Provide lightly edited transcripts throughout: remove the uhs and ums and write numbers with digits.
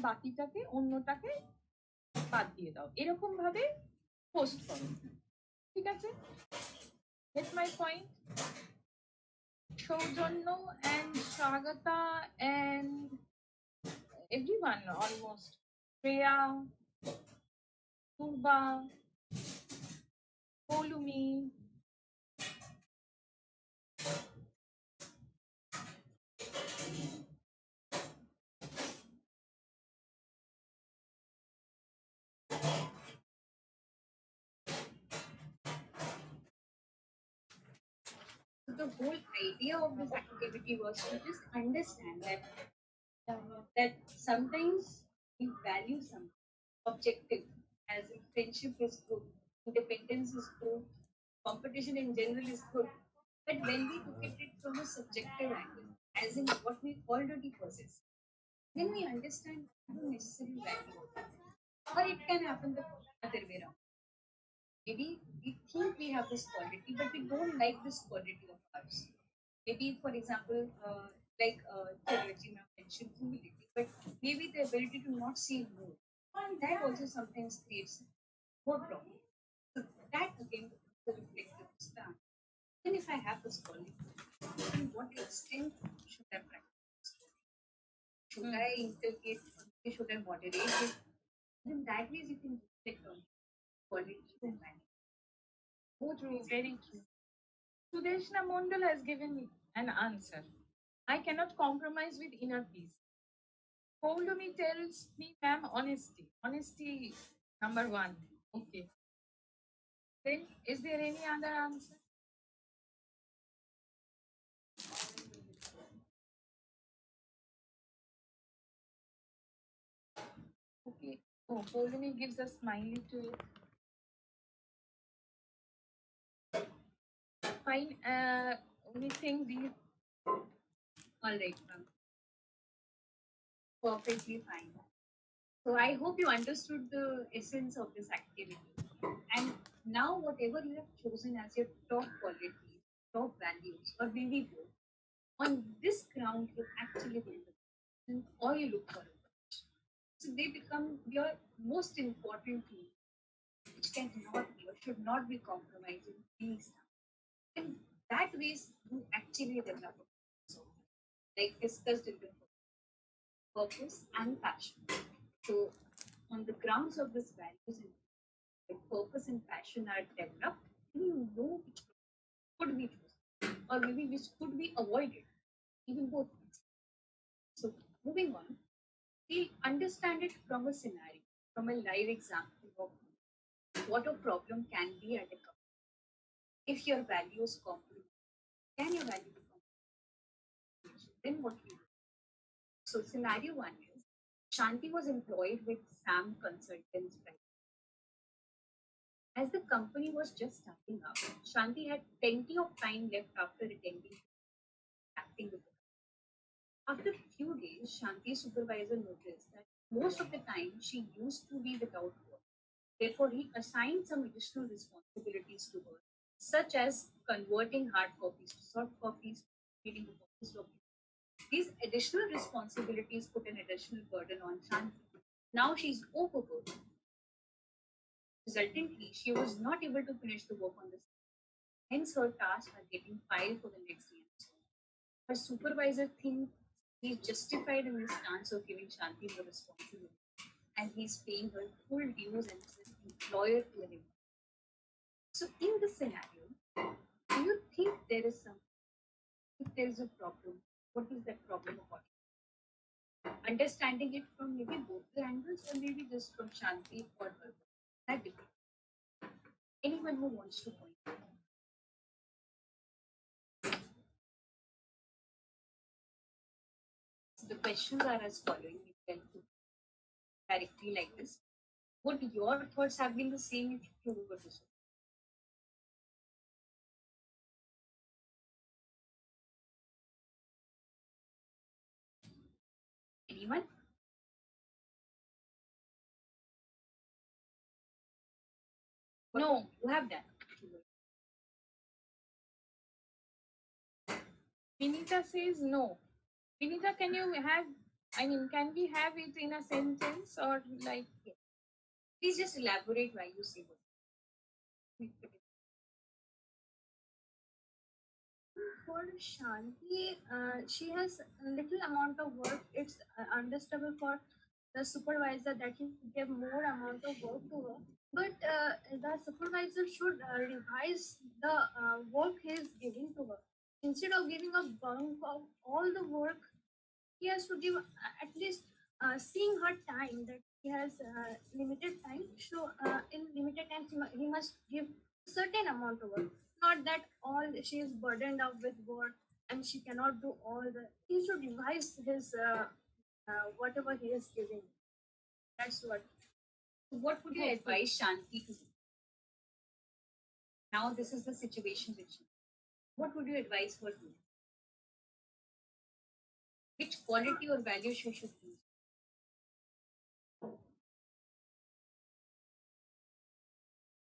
বাকিটাকে অন্যটাকে বাদ দিয়ে দাও, এরকম ভাবে পোস্ট করো, ঠিক আছে? Get my point? Shoujanno and Swagata and everyone almost. Priya, Turba, Polumi. The whole idea of this activity was to just understand that sometimes we value some objective, as in friendship is good, independence is good, competition in general is good. But when we look at it from a subjective angle, as in what we already possess, then we understand the necessary value. Or it can happen the other way around. Maybe we think we have this quality, but we don't like this quality of ours. Maybe, for example, Chaturji ma'am mentioned humility, but maybe the ability to not see more. And that also sometimes creates more problems. So that again becomes the reflective stand. Then if I have this quality, to what extent should I practice? Should I inculcate? Should I moderate it? Then that way you can reflect on qualities and values. True, very true. Sudeshna Mondal has given me an answer. I cannot compromise with inner peace. Polumi tells me, ma'am, honesty. Honesty, number one. Okay. Then, is there any other answer? Okay. Oh, Polumi gives a smiley to it. Fine. We think these. All right, ma'am. Perfectly fine. So I hope you understood the essence of this activity. And now whatever you have chosen as your top qualities, top values, or maybe both, on this ground you actually build a person or you look for a coach. So they become your most important tool, which cannot be or should not be compromised in any style. And that ways you actually develop a person. Like discussed in the purpose and passion. So, on the grounds of these values and purpose and passion are developed, you know which could be chosen or maybe which could be avoided, even both. So, moving on, we understand it from a scenario, from a live example of what a problem can be at a company. If your values complement, can your value be complemented? Then what we do? So, scenario one is Shanti was employed with Sam Consultants. As the company was just starting up, Shanti had plenty of time left after attending acting with the company. After a few days, Shanti's supervisor noticed that most of the time she used to be without work. Therefore, he assigned some additional responsibilities to her, such as converting hard copies to soft copies, reading the office documents. These additional responsibilities put an additional burden on Shanti. Now she's overworked. Resultantly, she was not able to finish the work on this. Hence, her tasks are getting piled for the next year. Her supervisor thinks he's justified in his stance of giving Shanti the responsibility, and he's paying her full dues and is an employer to an employee. So, in this scenario, do you think there is some? If there is a problem, what is that problem about? Understanding it from maybe both the angles, or maybe just from Shanti or her. That depends. Anyone who wants to point out. The questions are as following. You can put directly like this. Would your thoughts have been the same if you were this? Anyone? No, you have done. Vinita says no. Vinita, can you have I mean, can we have it in a sentence or like? Please just elaborate why you say what. For Shanti, she has a little amount of work. It's understandable for the supervisor that he give more amount of work to her. But the supervisor should revise the work he is giving to her. Instead of giving a bunk of all the work, he has to give at least seeing her time that he has limited time. So in limited time, he must give certain amount of work. Not that all she is burdened up with work and she cannot do all the. He should revise his whatever he is giving. That's what. What would you advise Shanti to do? Now this is the situation with you. What would you advise her to do? Which quality or value she should use?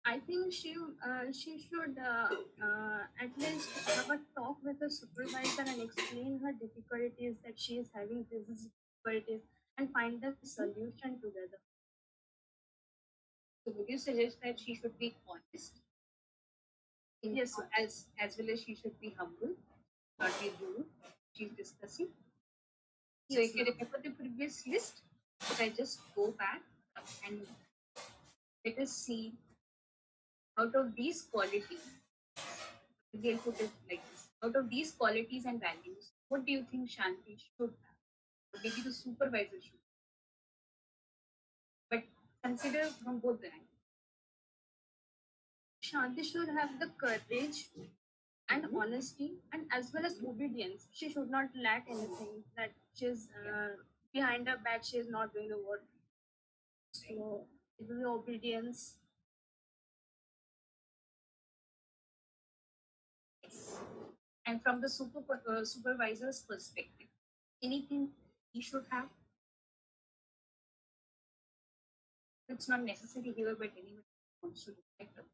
I think she should at least have a talk with the supervisor and explain her difficulties that she is having these difficulties and find the solution together. So would you suggest that she should be honest? Yes, sir. As well as she should be humble, not be rude. She's discussing. So Yes, if you ma'am. remember the previous list, if I just go back and let us see out of these qualities, we'll put it like this. Out of these qualities and values, what do you think Shanti should have? Or maybe the supervisor should. But consider from both the angles. Shanti should have the courage and honesty and as well as obedience. She should not lack anything that she's behind her back, she is not doing the work. So it will be obedience. And from the supervisor's perspective, anything he should have? It's not necessary here, but anyone wants to reflect on it.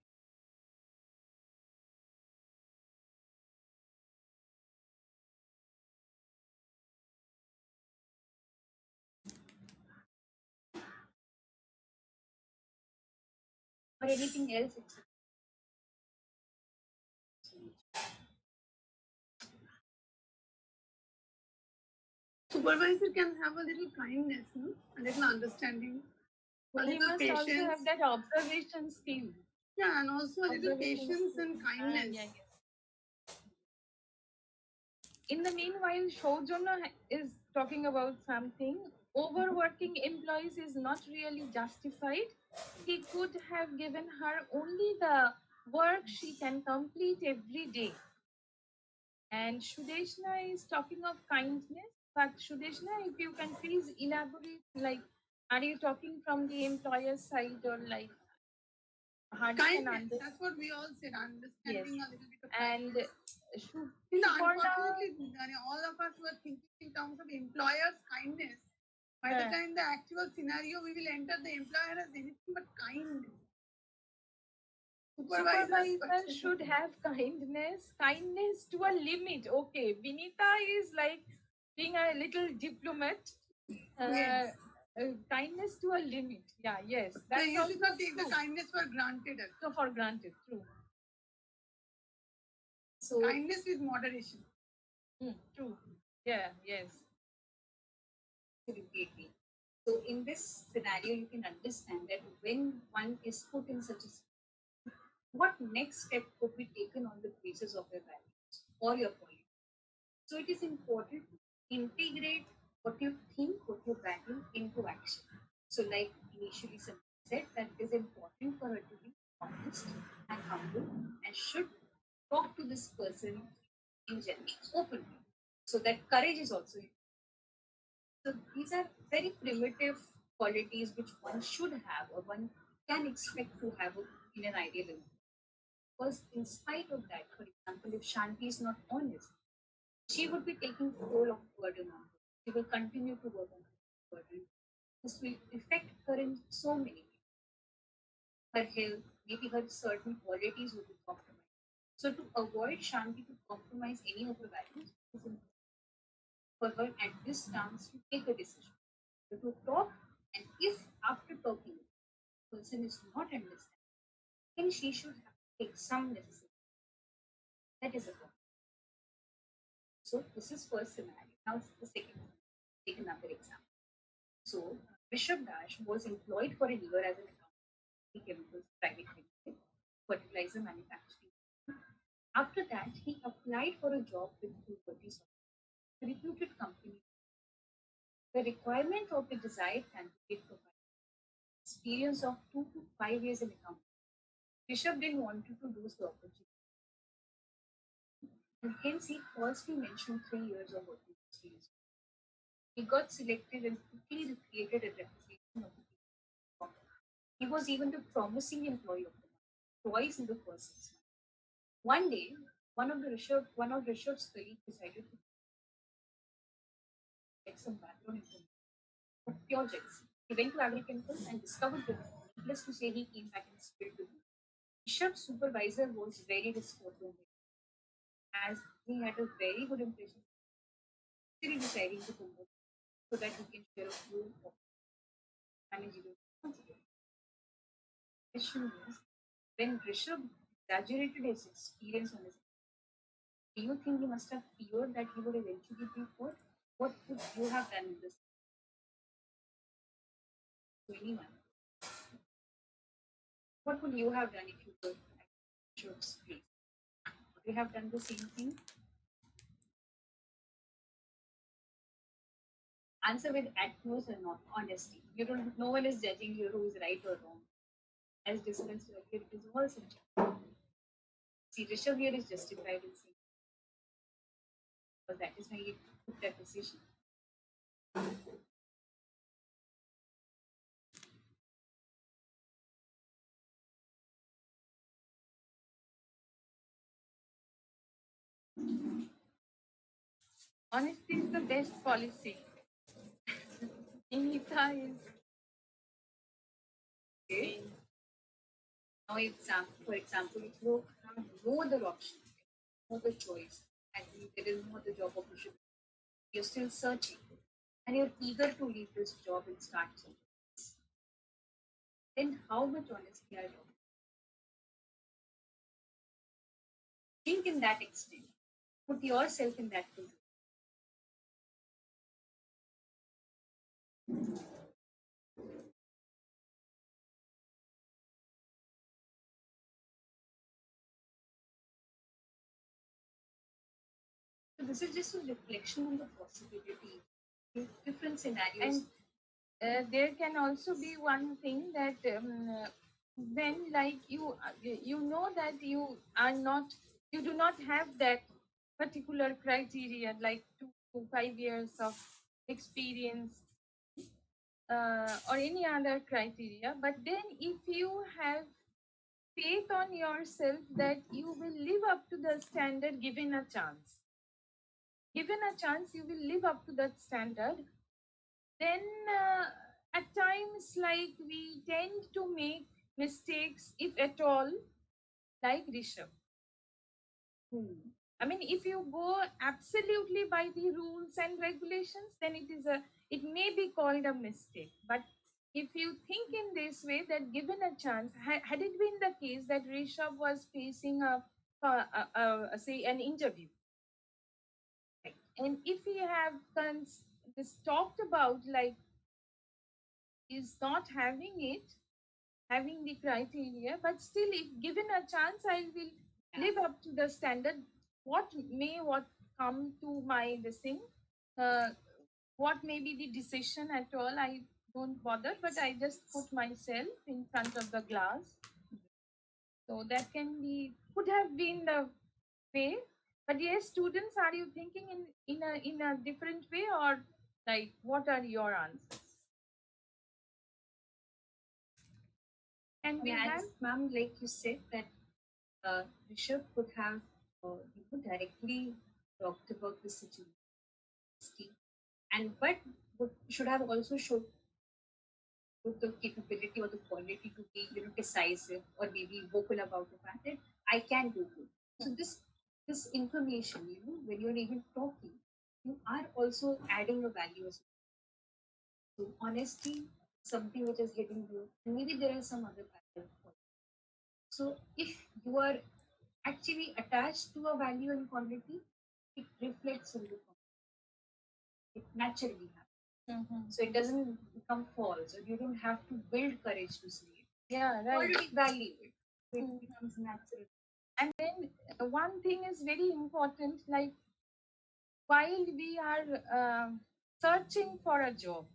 Or anything else except Supervisor can have a little kindness, no? A little understanding, a He little must also patience. have that observation skill. Yeah, and also a little Observation patience skill. and kindness. Yeah, yes. In the meanwhile, Shojana is talking about something. Overworking employees is not really justified. He could have given her only the work she can complete every day. And Shudeshna is talking of kindness, but Shudeshna, if you can please elaborate, like, are you talking from the employer side or like hardly can Kindness, understand? that's what we all said, understanding a little bit of And kindness. You know, unfortunately, all of us were thinking in terms of employer's kindness. By the time the actual scenario, we will enter the employer as anything but kindness. Supervisor should have kindness to a limit. Okay, Vinita is like being a little diplomat. Yes. Kindness to a limit. Yeah, yes. So That's you should not also take the true. kindness for granted. So for granted, true. so Kindness with moderation. True. Yeah, yes. immediately. So in this scenario, you can understand that when one is put in such a situation, what next step could be taken on the basis of your values or your policy. So it is important to integrate what you think, what you value into action. So like initially someone said that it is important for her to be honest and humble and should talk to this person in general, openly. So that courage is also important. So these are very primitive qualities which one should have or one can expect to have in an ideal life. Because in spite of that, for example, if Shanti is not honest, she would be taking full of burden on her. She will continue to work on her burden. This will affect her in so many ways. Her health, maybe her certain qualities will be compromised. So to avoid Shanti to compromise any of her values, for her at this stance to take a decision, to talk, and if after talking, the person is not understanding, then she should have to take some necessary. That is a problem. So this is first scenario. Now the second one. Take another example. So Bishop Dash was employed for a year as an accountant in chemicals private limited, fertilizer manufacturing. After that, he applied for a job with Kubernetes, a reputed company. The requirement of the desired candidate provided experience of 2 to 5 years in accounting. Bishop didn't want to lose the opportunity, and hence he falsely mentioned 3 years of working experience. He got selected and quickly recreated a reputation of the company. He was even the promising employee of the month, twice in the first 6 months. One day, one of Rishabh's colleagues decided to get some background information of pure jealousy. He went to Agrichemicals and discovered the needless to say he came back and spilled the beans. Rishabh's supervisor was very disappointed as he had a very good impression, still deciding to promote so that he can share a few of managerial responsibilities. The question is, when Rishabh exaggerated his experience on his, do you think he must have feared that he would eventually be caught? What would you have done in this to anyone? What would you have done if you were at Rishabh's place? Would you have done the same thing? Answer with utmost and not honesty. You don't. No one is judging you who is right or wrong. As discussed earlier, it is all subjective. See, Rishabh here is justified in saying because that is why he took that decision. Honesty is the best policy. Inhita is Okay. Now, for example, if you have no other option, no other choice, and there is no other job opportunity, you're still searching, and you're eager to leave this job and start something else, then how much honesty are you? Think in that extent. Put yourself in that position. So this is just a reflection on the possibility, different scenarios. and there can also be one thing that when like you know that you do not have that particular criteria like 2 to 5 years of experience or any other criteria, but then if you have faith on yourself that you will live up to the standard given a chance you will live up to that standard, then at times like we tend to make mistakes if at all, like Rishabh. I mean, if you go absolutely by the rules and regulations, then it may be called a mistake. But if you think in this way, that given a chance, had it been the case that Rishabh was facing say an interview, right? And if he have this talked about like is not having the criteria, but still, if given a chance, I will live up to the standard. What come to my this thing, uh, what may be the decision at all, I don't bother, but I just put myself in front of the glass. So that could have been the way. But yes, students, are you thinking in a different way, or like what are your answers? And we have ma'am, like you said, that Rishabh could have directly talked about the situation, and but should have also showed the capability or the quality to be decisive or maybe vocal about the fact that I can do good. So this information, when you're even talking, you are also adding a value as well. So honesty, something which is hitting you, and maybe there are some other factors. So if you are actually attached to a value and quality, it reflects in the quality. It naturally happens. So it doesn't become false, or you don't have to build courage to say it. Yeah, You right. already value it. So it becomes natural. And then one thing is very important, like while we are searching for a job,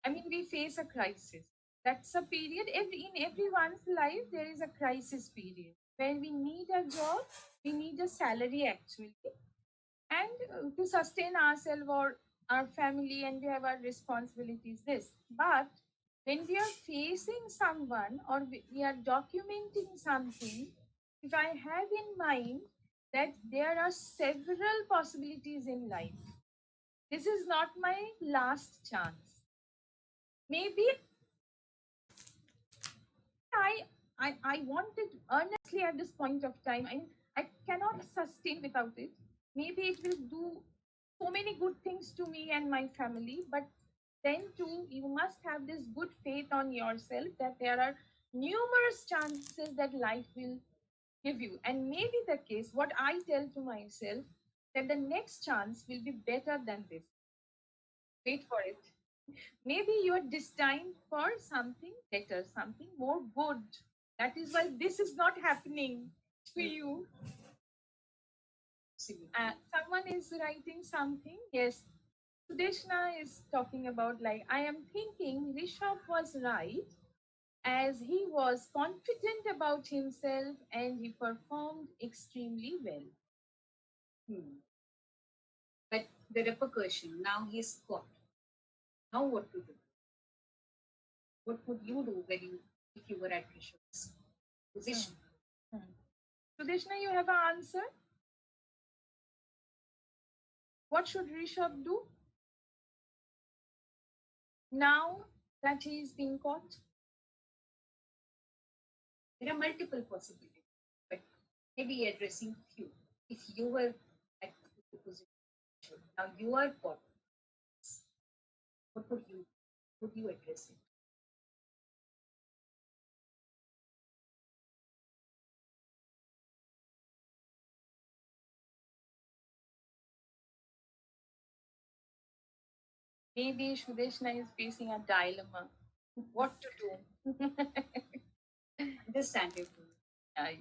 I mean, we face a crisis. That's a period. In everyone's life, there is a crisis period where we need a job, we need a salary actually, and to sustain ourselves or our family, and we have our responsibilities. This, but when we are facing someone or we are documenting something, if I have in mind that there are several possibilities in life, this is not my last chance. Maybe I, I want it earnestly at this point of time. I cannot sustain without it. Maybe it will do so many good things to me and my family, but then too, you must have this good faith on yourself that there are numerous chances that life will give you. And maybe the case, what I tell to myself, that the next chance will be better than this. Wait for it. Maybe you are destined for something better, something more good. That is why this is not happening to you. Someone is writing something. Yes, Sudeshna is talking about, like, I am thinking Rishabh was right, as he was confident about himself and he performed extremely well. But the repercussion, now he's caught. Now what to do? What would you do when you, if you were at Rishabh's position? Sudeshna, you have an answer? What should Rishabh do now that he is being caught? There are multiple possibilities, but maybe addressing few. If you were at the position, now you are caught, what would you do? Would you address it? Maybe Sudeshna is facing a dilemma. What to do? Understand it.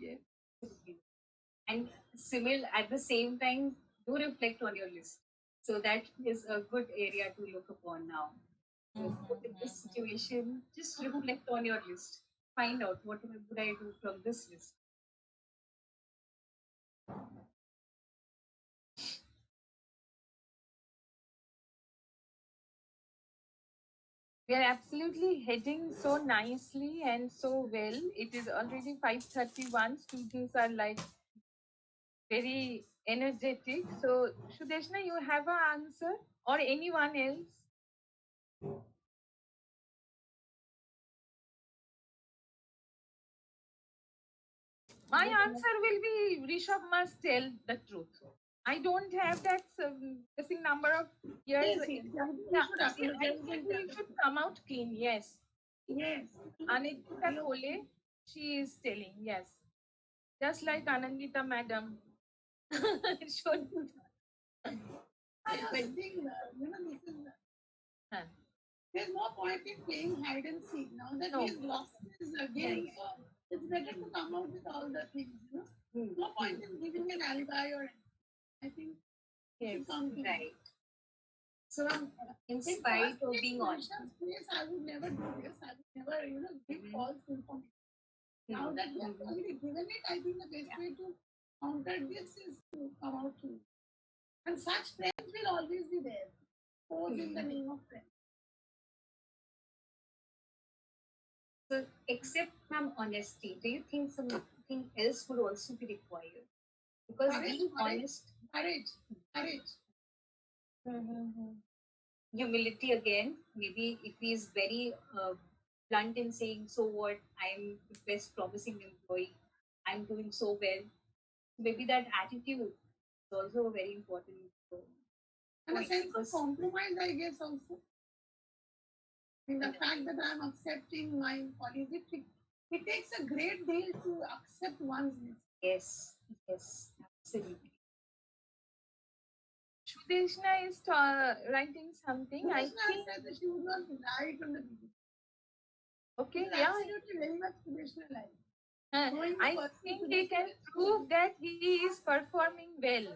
Yes. And similar at the same time, do reflect on your list. So that is a good area to look upon now. So put in this situation, just reflect on your list. Find out what would I do from this list. We are absolutely heading so nicely and so well. It is already 5:31. Students are like very energetic. So, Sudeshna, you have an answer, or anyone else? My answer will be Rishabh must tell the truth. I don't have that missing number of years. Yes, yes. Yeah, I think he should come out clean. Yes. Yes. Anandita Khole, she is telling, yes. Just like Anandita madam. should. I also think, this is, Huh. there's no point in playing hide and seek. Now that No. he's lost his game, it's better to come out with all the things. No point in giving an alibi or anything. I think Yes. Right. So, in spite of being honest, place, I would never do this. I would never, give false information. Now that he has already given it, I think the best way to counter this is to come out to it. And such friends will always be there. Pose in the name of friends. so except from honesty, do you think something else would also be required? Because being honest, Courage. humility again, maybe if he is very blunt in saying, so what, I'm the best promising employee, I'm doing so well. Maybe that attitude is also very important. And a point sense of because compromise, I guess, also. In the fact that I'm accepting my policy, it takes a great deal to accept one's mistake. yes, yes, absolutely. Sudeshna is writing something. I Krishna think, said that she would not lie from the beginning. okay, It's yeah. absolutely very much Krishna like. I think we can prove that he is performing well.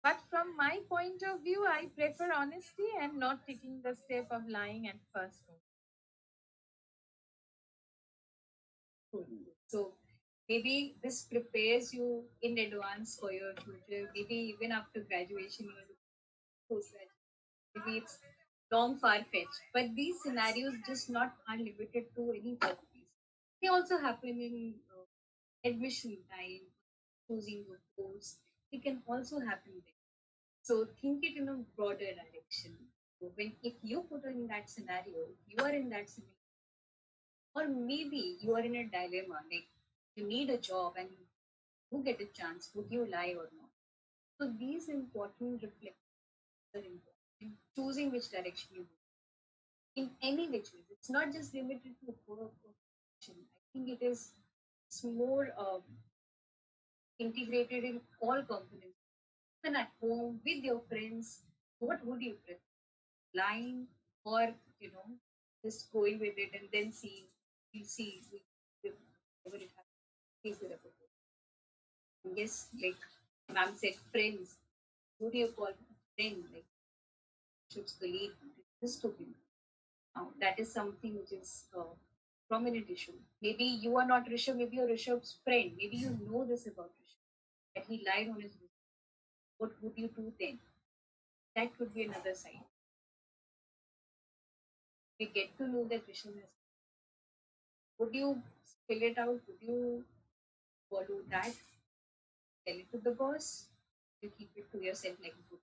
But from my point of view, I prefer honesty and not taking the step of lying at first. So maybe this prepares you in advance for your future. Maybe even after graduation, you know, post graduation. Maybe it's long far fetched. But these scenarios just not are limited to any workplace. They also happen in admission time, choosing your course. It can also happen there. So think it in a broader direction. So when if you put in that scenario, you are in that scenario, or maybe you are in a dilemma, like you need a job and you get a chance, would you lie or not? So these important reflections are important in choosing which direction you go. In any which way, it's not just limited to work or profession. I think it is it's more integrated in all components. Even at home with your friends, what would you prefer? Lying or you know just going with it and then seeing we'll see whatever it happens. Please get up with it. Yes, like ma'am said, friends. Who do you call friend? Like Shub's colleague, this to him. Now that is something which is a prominent issue. Maybe you are not Rishabh, maybe you're Rishabh's friend. Maybe you know this about Rishabh. That he lied on his business. What would you do then? That could be another side. We get to know that Rishabh has. Would you spill it out? Would you follow that? Tell it to the boss? You keep it to yourself like a good.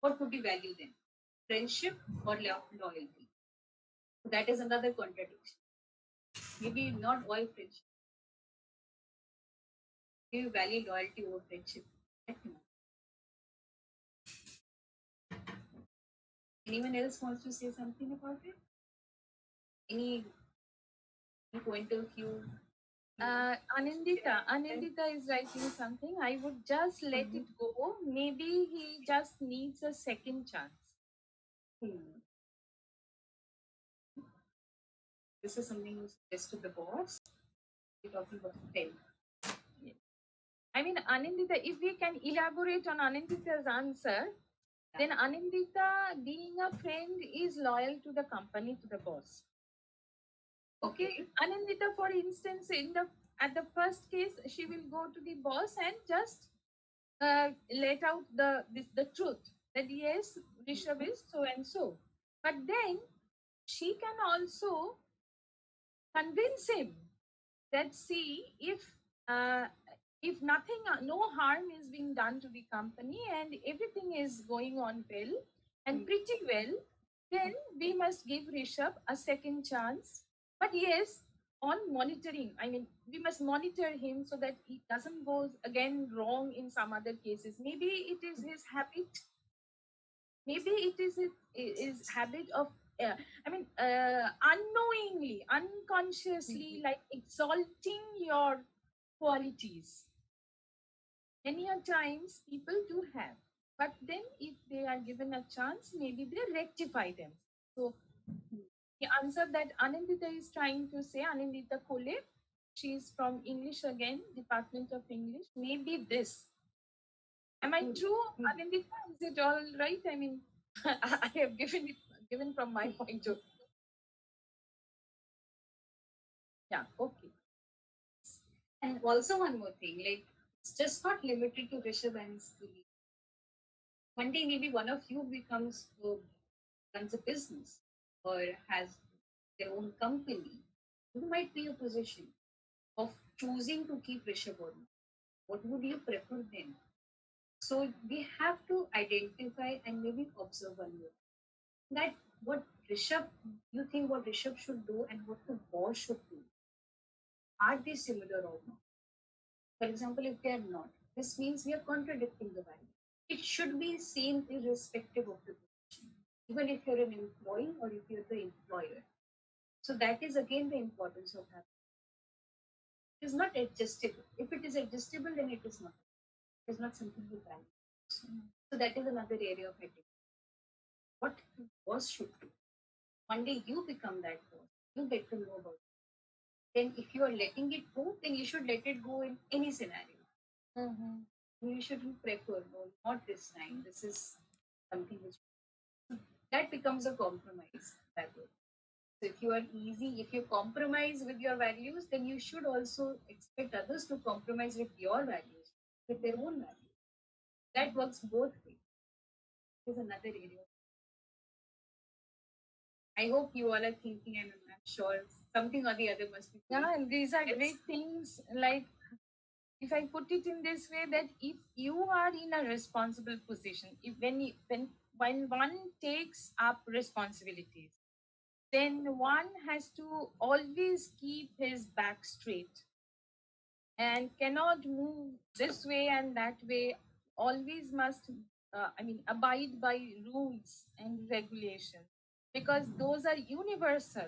What would you value then? Friendship or loyalty? That is another contradiction. Maybe not all friendship. Do you value loyalty over friendship? Anyone else wants to say something about it? Any point of view? Anindita is writing something. I would just let it go. Maybe he just needs a second chance. Hmm. This is something you suggest to the boss. You're talking about a friend. I mean, Anindita, if we can elaborate on Anindita's answer, then Anindita, being a friend, is loyal to the company, to the boss. Okay, Anindita, for instance, at the first case, she will go to the boss and just let out the truth that yes, Rishabh is so and so. But then she can also convince him that see uh, if nothing, no harm is being done to the company and everything is going on well and pretty well, then we must give Rishabh a second chance. But yes, on monitoring, I mean, we must monitor him so that he doesn't go again wrong in some other cases. Maybe it is his habit. Maybe it is his habit of unknowingly, unconsciously, like exalting your qualities. Many a times people do have, but then if they are given a chance, maybe they rectify them. So the answer that Anindita is trying to say, Anindita Kole, she is from English again, Department of English. Maybe this. Am I true, Anindita? Is it all right? I mean, I have given from my point of view. Yeah, okay. And also one more thing, like it's just not limited to Rishabh and his colleague. One day maybe one of you becomes runs a business or has their own company. You might be a position of choosing to keep Rishabh or not. What would you prefer then? So we have to identify and maybe observe one more. That what Rishabh, you think what Rishabh should do and what the boss should do. Are they similar or not? For example, if they are not, this means we are contradicting the value. it should be same irrespective of the position, even if you're an employee or if you're the employer. So that is again the importance of having. It is not adjustable. If it is adjustable, then it is not. It is not something you value. So that is another area of ethics. What boss should do. One day you become that boss. You get to know about it. Then if you are letting it go, then you should let it go in any scenario. You shouldn't prefer, no, not this time. This is something which that becomes a compromise. That way. So if you are easy, if you compromise with your values, then you should also expect others to compromise with your values, with their own values. That works both ways. Is another area. I hope you all are thinking, and I'm sure something or the other must be. Yeah, and these are great things. Like, if I put it in this way, that if you are in a responsible position, if when one takes up responsibilities, then one has to always keep his back straight and cannot move this way and that way. Always must, abide by rules and regulations, because those are universal.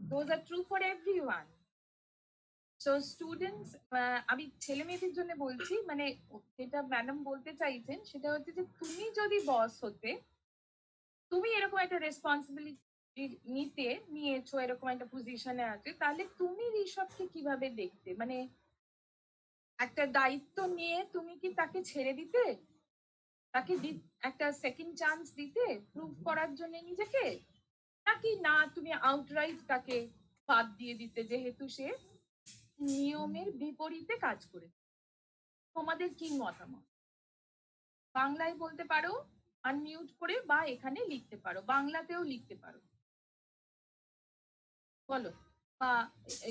Those are true for everyone. So students, আমি ছেলে মেয়েদের জন্য বলছি, মানে যেটা madam বলতে চাইছেন সেটা হচ্ছে যে তুমি যদি বস হতে, তুমি এরকম একটা রেসপন্সিবিলিটি নিয়েছো, এরকম একটা পজিশনে আছে, তাহলে তুমি ঋষভকে কিভাবে দেখতে? মানে একটা দায়িত্ব নিয়ে তুমি কি তাকে ছেড়ে দিতে, তাকে একটা সেকেন্ড চান্স দিতে প্রুভ করার জন্য নিজেকে, নাকি না তুমি আউটরাইট তাকে বাদ দিয়ে দিতে যেহেতু সে নিয়মের বিপরীতে কাজ করে? তোমাদের কি মতামত? বাংলায় বলতে পারো আনমিউট করে, বা এখানে লিখতে পারো, বাংলাতেও লিখতে পারো, বলো। বা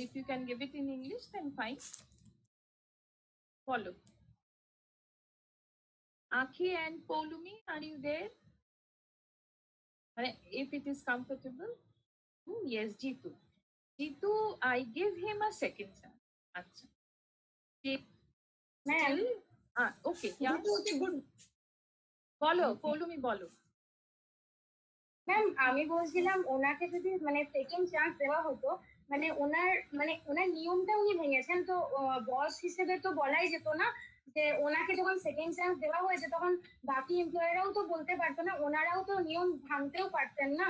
if you can give it in English then fine, বলো। Akhi and Polumi, are you there? If it is comfortable. Yes, Jitu. Jitu, I give him a second chance. Acha. Ma'am. Still, okay, yeah. Okay, good. বলো পৌলুমি, বলো। Ma'am আমি বলছিলাম ওনাকে যদি মানে second chance দেওয়া হতো, ওনার নিয়মটা উনি ভেঙেছেন, তো বস হিসেবে তো বলাই যেত না যে ওনাকে যখন সেকেন্ড চান্স দেওয়া হয়েছে তখন বাকি এমপ্লয়াররাও তো বলতে পারতো না, ওনারাও তো নিয়ম ভাঙতেও পারতেন না।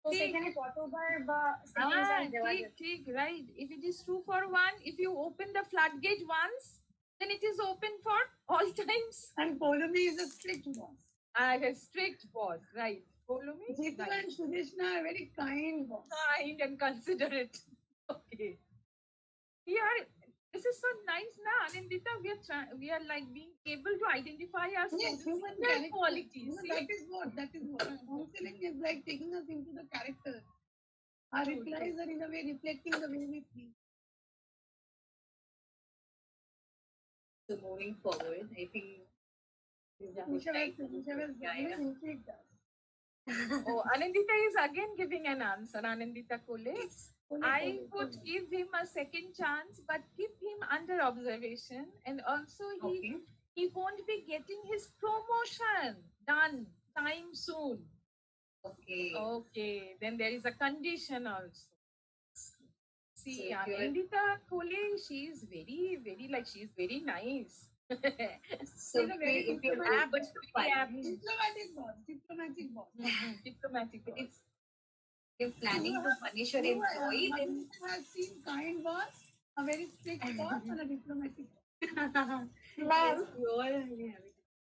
তো সেখানে কতবার বা সেকেন্ড চান্স দেওয়া যেত? ঠিক, right. If it is true for one, if you open the floodgate once, then it is open for all times. And Polumi is a strict boss. A strict boss, right. Polumi, Jitu and Sudeshna are very kind boss. Kind and considerate. Okay. This is so nice, na Anindita. We are like being able to identify our Yes, human their qualities. That is what. Counseling is like taking us into the character. Our replies are in a way reflecting the way we think. So moving forward, I think Nisha was very intrigued us. Oh, Anindita is again giving an answer. Anindita Kole. I would give him a second chance, but keep him under observation, and also he won't be getting his promotion done time soon. Okay. Then there is a condition also. See, So Anindita Kole, she is very, very, like, she is very nice. So if you're open to Diplomatic boss. Diplomatic. if you're planning to punish your employee, then has seen kind boss, a very strict boss, and a diplomatic boss. Ma'am,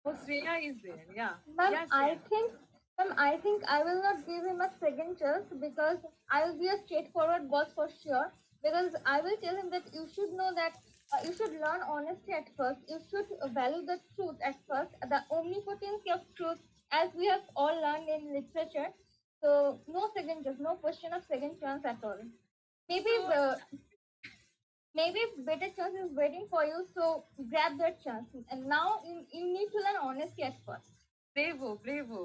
Oh, Shreya is there. Yeah. Ma'am, Yes, I think I will not give him a second chance, because I will be a straightforward boss for sure. Because I will tell him that you should know that you should learn honesty at first. You should value the truth at first, the omnipotency of truth, as we have all learned in literature. So no second chance, no question of second chance at all. Maybe better chance is waiting for you, so grab that chance. And now you need to learn honesty at first. Bravo.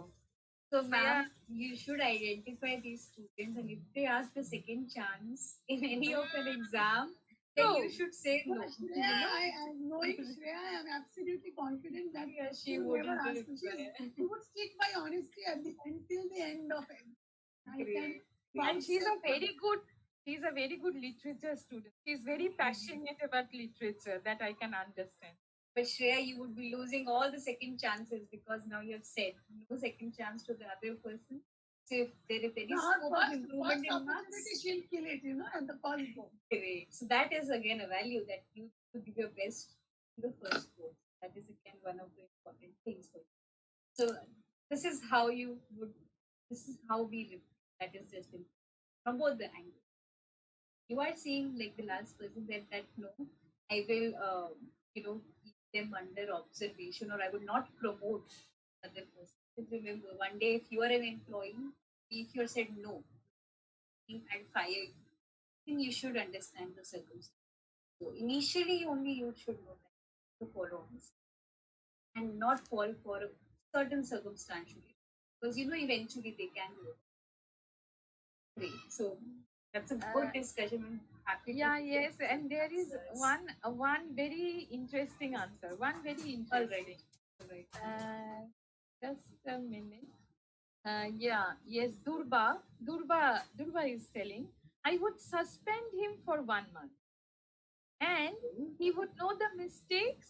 so ma'am, you should identify these students, and if they ask a second chance in any of an exam, then True. you should say no. Knowing Shreya, I am absolutely confident that Yeah, she will never wouldn't ask me. She would stick by honesty until the end of it. I can And vouch she's that a very good, she's a very good literature student. She's very passionate about literature, that I can understand. But Shreya, you would be losing all the second chances because now you have said no second chance to the other person. So if there is any her scope of improvement first in marks, opportunity she'll kill it, at the first go. great. So that is again a value that you to give your best to the first course. That is again one of the important things for you. So this is how you would. This is how we live. That is just from both the angles. You are seeing like the last person said that no, I will keep them under observation, or I would not promote other person. Just remember, one day if you are an employee, if you are said no and fire you, then you should understand the circumstance. So initially only you should know that to follow on and not fall for a certain circumstance, because eventually they can do it. Great. So that's a good discussion. I'm happy Yeah, to yes, get and there is answers. one very interesting answer. One very All interesting. right. All right. Just a minute. Yeah, yes, Durba is telling, I would suspend him for 1 month, and he would know the mistake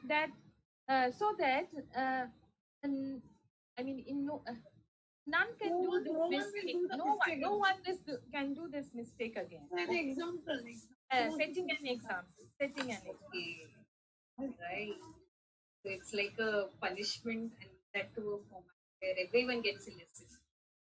that, so that, um, I mean, none can No do one, this no one will mistake. do the No one, mistake no again. one can do this mistake again. An Okay. example. Setting an example. Setting an example. Okay. All right. So it's like a punishment and that to a format where everyone gets a lesson.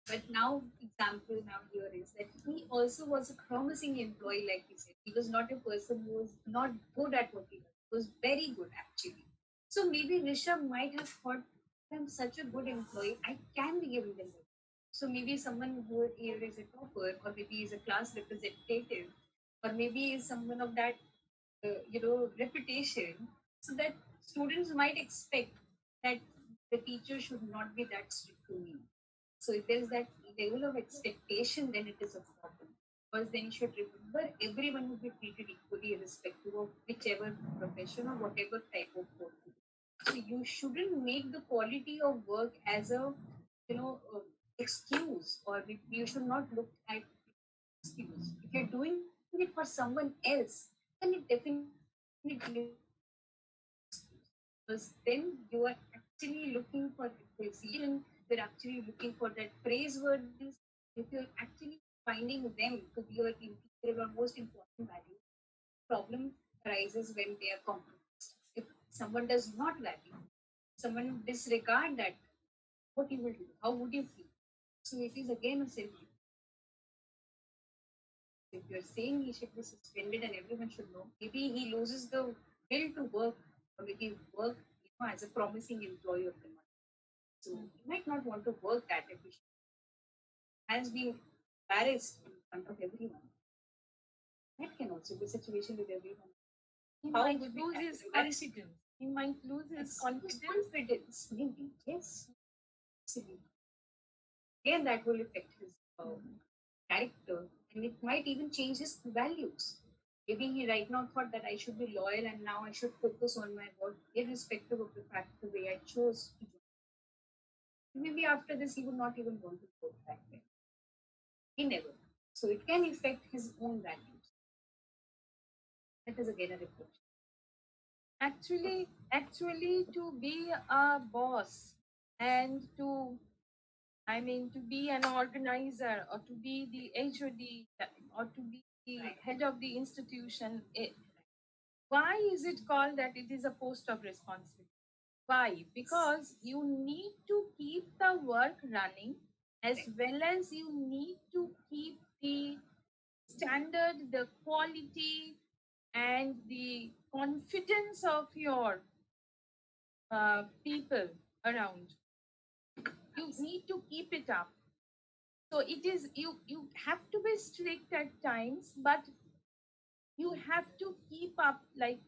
But now, example now here is that he also was a promising employee, like you said. He was not a person who was not good at what he was. He was very good actually. So maybe Rishabh might have thought, I'm such a good employee, I can be giving them work. So maybe someone who here is a topper, or maybe is a class representative, or maybe is someone of that reputation, so that students might expect that the teacher should not be that strict to me. So if there is that level of expectation, then it is a problem. Because then you should remember everyone will be treated equally irrespective of whichever profession or whatever type of work. So you shouldn't make the quality of work as a excuse, or you should not look at excuse. If you're doing it for someone else, then it definitely because then you are actually looking for appreciation, you're actually looking for that praiseworthiness. If you're actually finding them to be your integral or most important value, problem arises when they are compromised. If someone does not value, someone disregard that, what you will do? How would you feel? So it is again a self. If you're saying he should be suspended and everyone should know, maybe he loses the will to work, or maybe work as a promising employee of the month. So he might not want to work that efficiently. Has been embarrassed in front of everyone. That can also be a situation with everyone. He How might would we lose handle his that? confidence. He might lose his Yes, confidence. confidence, maybe. Yes, absolutely. Again, that will affect his character, and it might even change his values. Maybe he right now thought that I should be loyal and now I should focus on my work, irrespective of the fact the way I chose to join. Maybe after this, he would not even want to go back there. He never. So it can affect his own values. That is again a reflection. Actually, to be a boss, and to be an organizer, or to be the HOD, or to be the head of the institution, why is it called that it is a post of responsibility? Why? Because you need to keep the work running, as well as you need to keep the standard, the quality, and the confidence of your people around. You need to keep it up. So it is, you have to be strict at times, but you have to keep up, like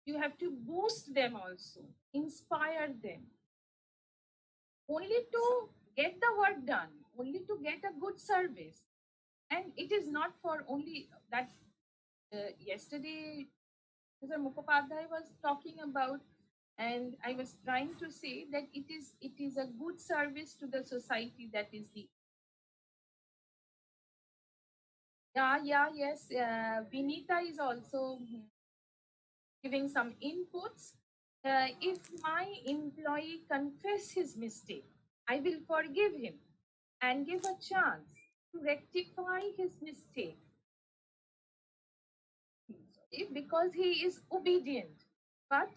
you have to boost them also, inspire them, only to get the work done, only to get a good service. And it is not for only that, yesterday Mr. Mukhopadhyay was talking about, and I was trying to say that it is a good service to the society. That is the yes. Vinita is also giving some inputs. If my employee confess his mistake, I will forgive him and give a chance to rectify his mistake because he is obedient. But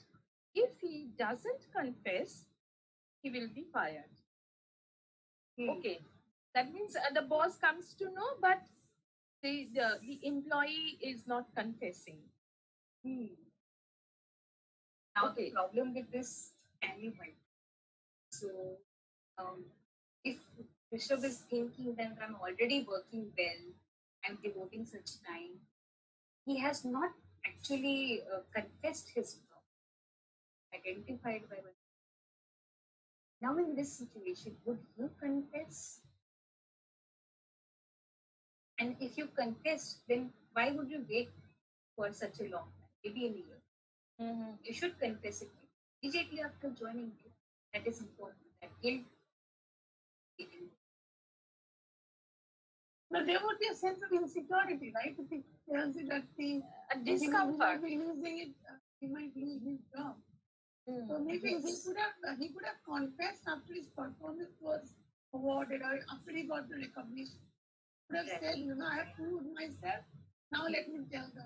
if he doesn't confess, he will be fired. Okay, that means the boss comes to know, but the employee is not confessing. Now Okay. the problem with this animal. So if Rishabh is thinking that I'm already working well, I'm devoting such time, he has not actually confessed his problem, identified by one. Now in this situation, would you confess? And if you confess, then why would you wait for such a long time, maybe a year? You should confess it immediately after joining you. That is important. That guilt. But there would be a sense of insecurity, right? If he tells you that A discomfort. he will be losing it, he might lose his job. So maybe he could have confessed after his performance was awarded or after he got the recognition. Could have said, I have proved myself. Now let me tell the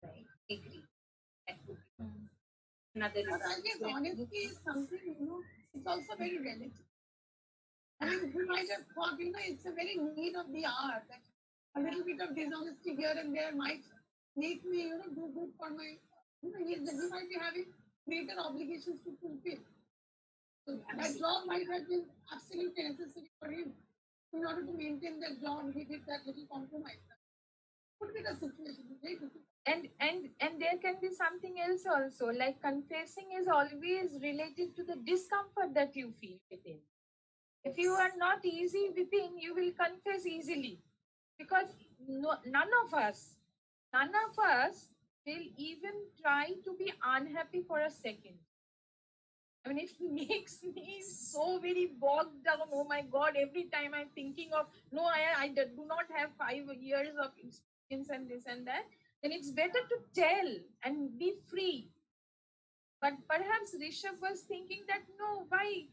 Right? Agree. That would be another But I reason. guess honesty is something, it's also very relative. I mean, you might have thought, it's a very need of the hour that a little bit of dishonesty here and there might make me, do good for my, he might be having greater obligations to fulfill. So that job might have been absolutely necessary for him. In order to maintain that job, he did that little compromise. Could be the situation, right? And there can be something else also, like confessing is always related to the discomfort that you feel within. If you are not easy within, you will confess easily, because none of us will even try to be unhappy for a second. I mean, it makes me so very bogged down. Oh my God, every time I'm thinking of, no, I do not have 5 years of experience and this and that, then it's better to tell and be free. But perhaps Rishabh was thinking that, no, why?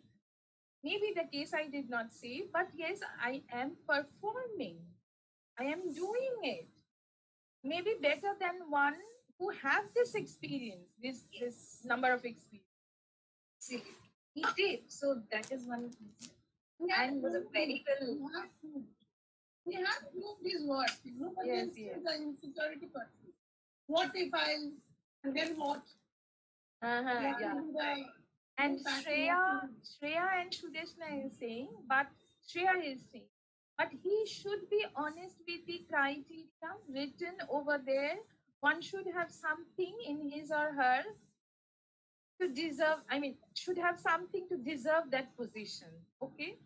Maybe the case I did not say, but yes, I am performing. I am doing it. Maybe better than one who have this experience, this number of experience. He did. So that is one reason. And was a very well. He has proved his worth, but Yes, then still the insecurity person. What if and then what? Yeah. And Shreya and Shudeshna is saying, but he should be honest with the criteria written over there. One should have something in his or her to deserve, should have something to deserve that position. Okay.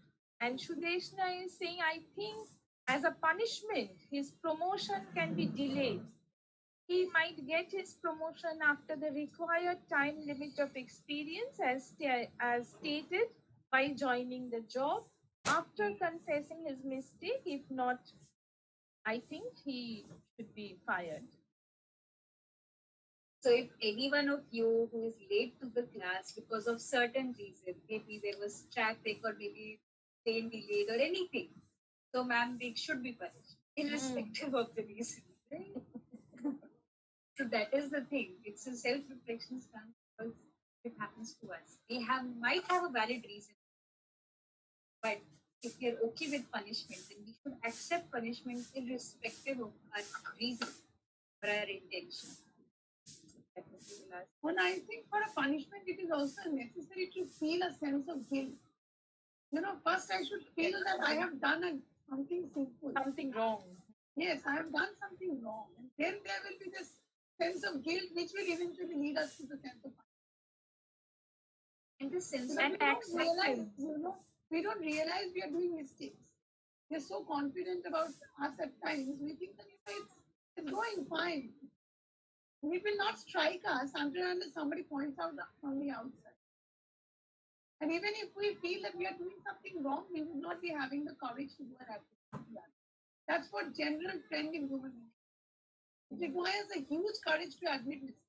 And Shudeshna is saying, I think as a punishment, his promotion can be delayed. He might get his promotion after the required time limit of experience as stated by joining the job, after confessing his mistake. If not, I think he should be fired. So if any one of you who is late to the class because of certain reason, maybe there was traffic or maybe train delayed or anything, so ma'am, they should be punished, irrespective of the reason. Right? So that is the thing. It's a self-reflection stance because it happens to us. We might have a valid reason, but if we are okay with punishment, then we should accept punishment irrespective of our reason or our intention. Well, I think for a punishment, it is also necessary to feel a sense of guilt. First I should feel that I have done something sinful. Something wrong. Yes, I have done something wrong. And then there will be this sense of guilt which will eventually lead us to the sense of punishment. And the sense and acceptance. We don't realize we are doing mistakes. We are so confident about us at times. We think that It's going fine. It will not strike us unless somebody points out from the outside. And even if we feel that we are doing something wrong, we will not be having the courage to go and admit that. That's what general trend in human beings. It requires a huge courage to admit mistakes.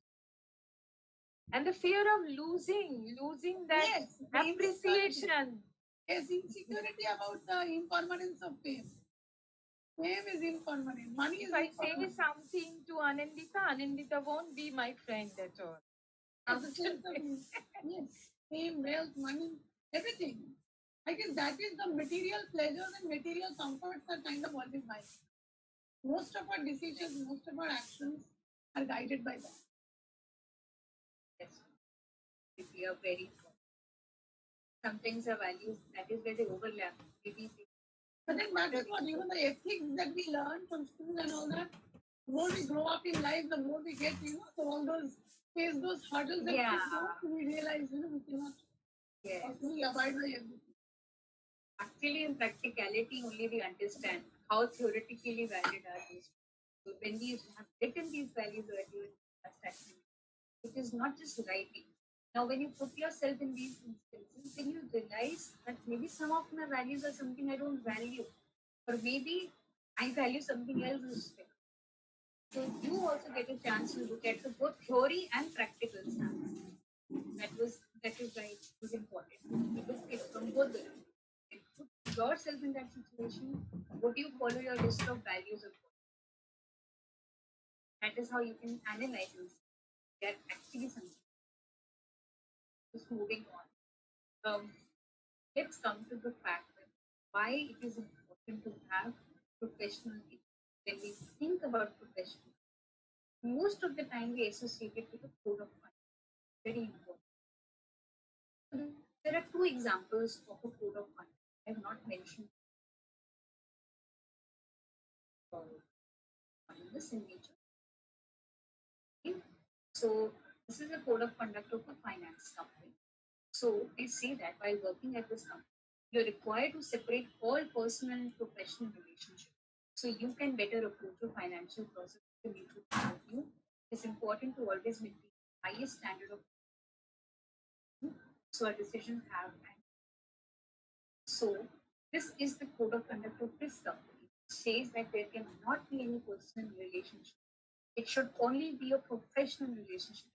And the fear of losing that Yes, the appreciation. Yes, insecurity about the impermanence of fame. Fame is impermanent. Money is If I say impermanent. something to Anandita won't be my friend at all. As a sense of yes, fame, wealth, money, everything. I guess that is the material pleasures and material comforts are kind of always high. Most of our decisions, most of our actions are guided by that. Yes. If we are very sometimes our values, that is where they overlap. Maybe But then matters what, even the ethics that we learn from school and all that, the more we grow up in life, the more we get, so all those face those hurdles that Yeah. we realize, we cannot possibly abide by everything. Actually, in practicality, only we understand how theoretically valid are these. So when we have written these values earlier, it is not just writing. Now, when you put yourself in these instances, then you realize that maybe some of my values are something I don't value, or maybe I value something else instead. So you also get a chance to look at the both theory and practical stance. That is why it was important. You look at from both the and put yourself in that situation. Would you follow your list of values or not? That is how you can analyze this. They are actually something. Just moving on. Let's come to the fact that why it is important to have professional ethics. When we think about professional, most of the time we associate it with a code of conduct. Very important. So there are two examples of a code of conduct. I have not mentioned in this in nature. Okay? So this is a code of conduct of a finance company. So they say that while working at this company, you're required to separate all personal and professional relationships. So you can better approach a financial process with a mutual point of view. It's important to always maintain the highest standard of so our decisions have and so this is the code of conduct of this company. It says that there cannot be any personal relationship. It should only be a professional relationship.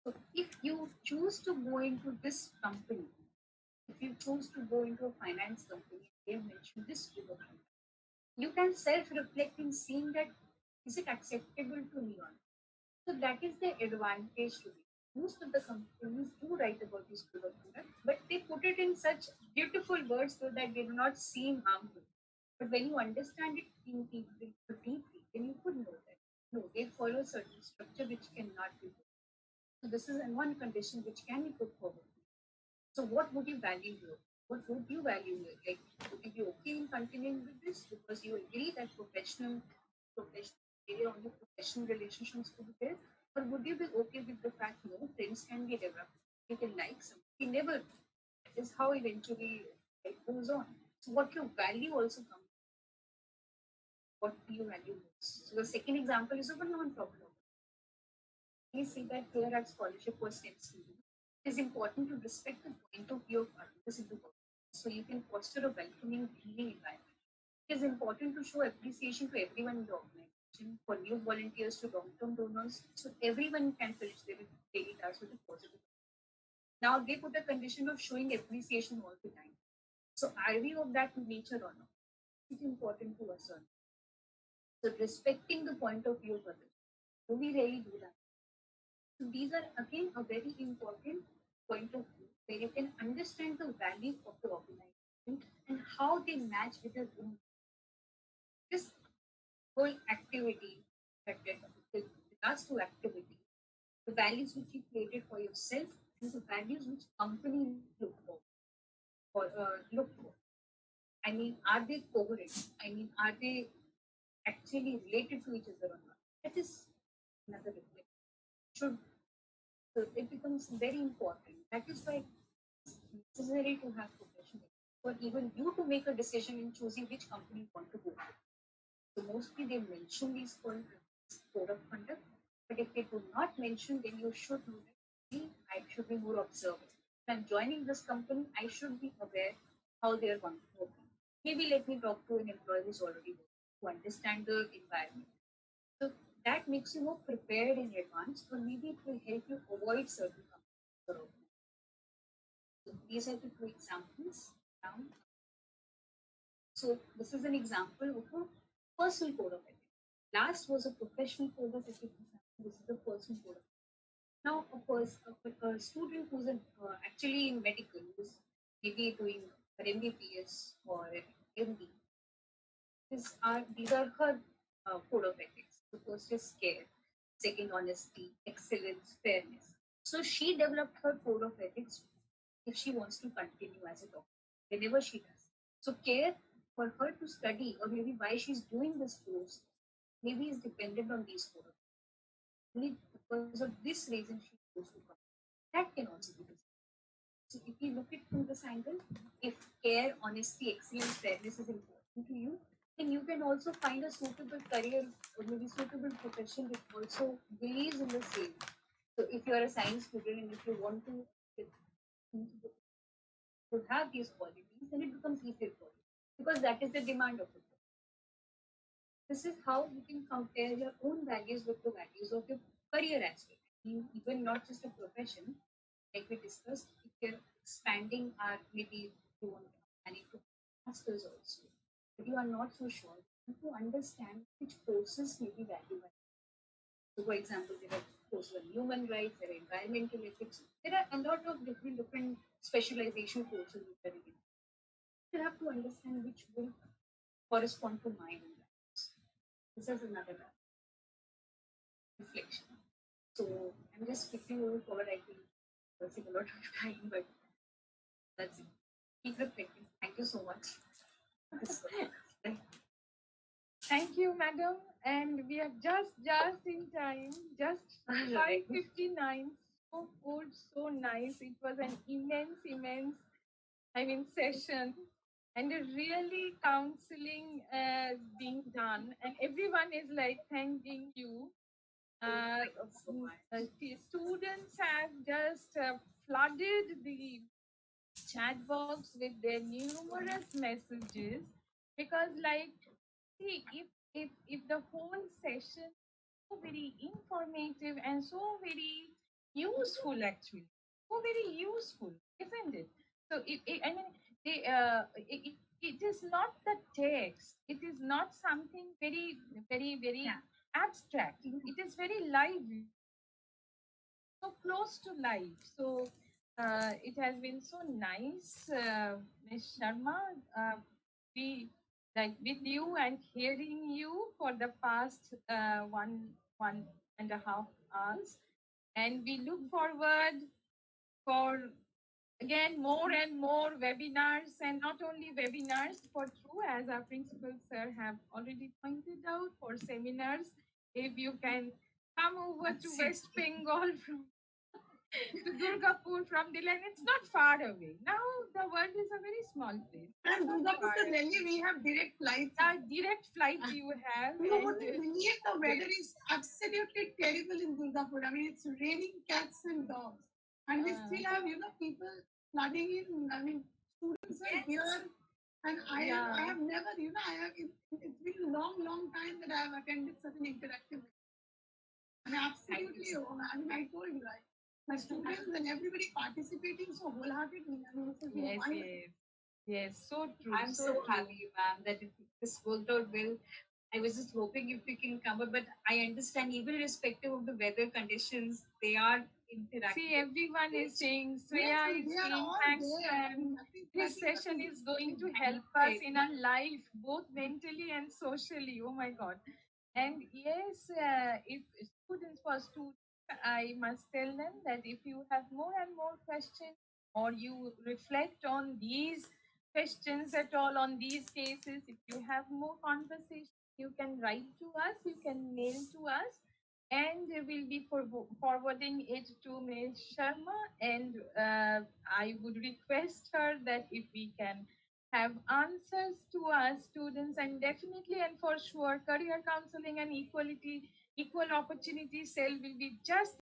So if you choose to go into this company, if you choose to go into a finance company, they have mentioned this code of conduct. You can self-reflect in seeing that is it acceptable to me or not. So that is the advantage to me. Most of the companies do write about this code of conduct, but they put it in such beautiful words so that they do not seem harmful. But when you understand it in deeply, then you could know that no, they follow certain structure which cannot be put. So this is one condition which can be put forward. So what would you value here? What would you value here? Like, would you be okay in continuing with this because you agree that professional area only professional relationships could be there, or would you be okay with the fact no friends can be developed? You can like something, never. That is how eventually it goes on. So what you value also comes. What do you value most? So the second example is of a non-profit. We see that here at scholarship for STEM students, it is important to respect the point of view of others in the work. So you can foster a welcoming, healing environment. It is important to show appreciation to everyone in the organization, for new volunteers to long-term donors, so everyone can finish their daily tasks with a positive. Now they put a condition of showing appreciation all the time. So are we of that nature or not? It's important to us. So respecting the point of view of others. Do we really do that? So these are again a very important point of view where you can understand the value of the organization and how they match with your own. This whole activity, that with regards to activity, the values which you created for yourself and the values which company look for. I mean, are they coherent? I mean, are they actually related to each other or not? That is another reflection. Should so it becomes very important. That is why it's necessary to have professional for even you to make a decision in choosing which company you want to go to. So mostly they mention these code of conduct, but if they do not mention, then you should know that I should be more observant. If I'm joining this company, I should be aware how they are working. Maybe let me talk to an employee who's already working to understand the environment. So that makes you more prepared in advance, or maybe it will help you avoid certain companies or organizations. So these are the two examples. Now, so this is an example of a personal code of ethics. Last was a professional code of ethics. This is a personal code of ethics. Now, a student who's actually in medical, who's maybe doing an MBBS or an MD, these are her code of ethics. The first is care, second honesty, excellence, fairness. So she developed her code of ethics if she wants to continue as a doctor, whenever she does. So care for her to study, or maybe why she's doing this course, maybe is dependent on these code of ethics. Only because of this reason she goes to college. That can also be the. So if you look at from this angle, if care, honesty, excellence, fairness is important to you, then you can also find a suitable career or maybe suitable profession that also believes in the same. So if you are a science student and if you want to have these qualities, then it becomes easier for you because that is the demand of it. This is how you can compare your own values with the values of your career as well. Even not just a profession, like we discussed, if you're expanding our maybe you want planning to masters also, but you are not so sure, you have to understand which courses may be valued by. So, for example, there are courses on human rights, there are environmental ethics, there are a lot of different specialization courses which are in. You have to understand which will correspond to my own values. This is another reflection. So I'm just skipping over forward. I think that's a lot of time, but that's it. Keep reflecting. Thank you so much. Thank you, madam. And we are just in time, just 5:59. So good, so nice. It was an immense, session, and a really counseling being done. And everyone is like thanking you. The students have just flooded the chat box with their numerous messages because, like, see, if the whole session so very informative and so very useful, actually, so very useful, isn't it? So I mean, it is not the text, it is not something very abstract, it is very live, so close to life. So it has been so nice, Ms. Sharma. We like with you and hearing you for the past one and a half hours, and we look forward for again more and more webinars, and not only webinars for true, as our principal sir have already pointed out, for seminars. If you can come over to West Bengal from to Durgapur from Delhi, it's not far away. Now the world is a very small place. And Durgapur to Delhi, we have direct flights. Direct flights you have. You wouldn't believe the weather is absolutely terrible in Durgapur. I mean, it's raining cats and dogs. And we still have, people flooding in. I mean, students are here. And I have never, it's been a long time that I have attended such an interactive. And absolutely, I mean, I told you, right? My students and everybody participating so wholeheartedly. I mean, Yes, so true. I'm so happy, ma'am, that this worked out well. I was just hoping if we can come up, but I understand even irrespective of the weather conditions, they are interacting. See, everyone is saying, Sweya is saying, thanks, ma'am. This session is going to help us in our life, both mentally and socially. Oh my God. And yes, if students for students, I must tell them that if you have more and more questions, or you reflect on these questions at all, on these cases, if you have more conversation, you can write to us, you can mail to us, and we'll be forwarding it to Ms. Sharma. And I would request her that if we can have answers to our students, and definitely and for sure career counseling and equality, equal opportunity cell will be just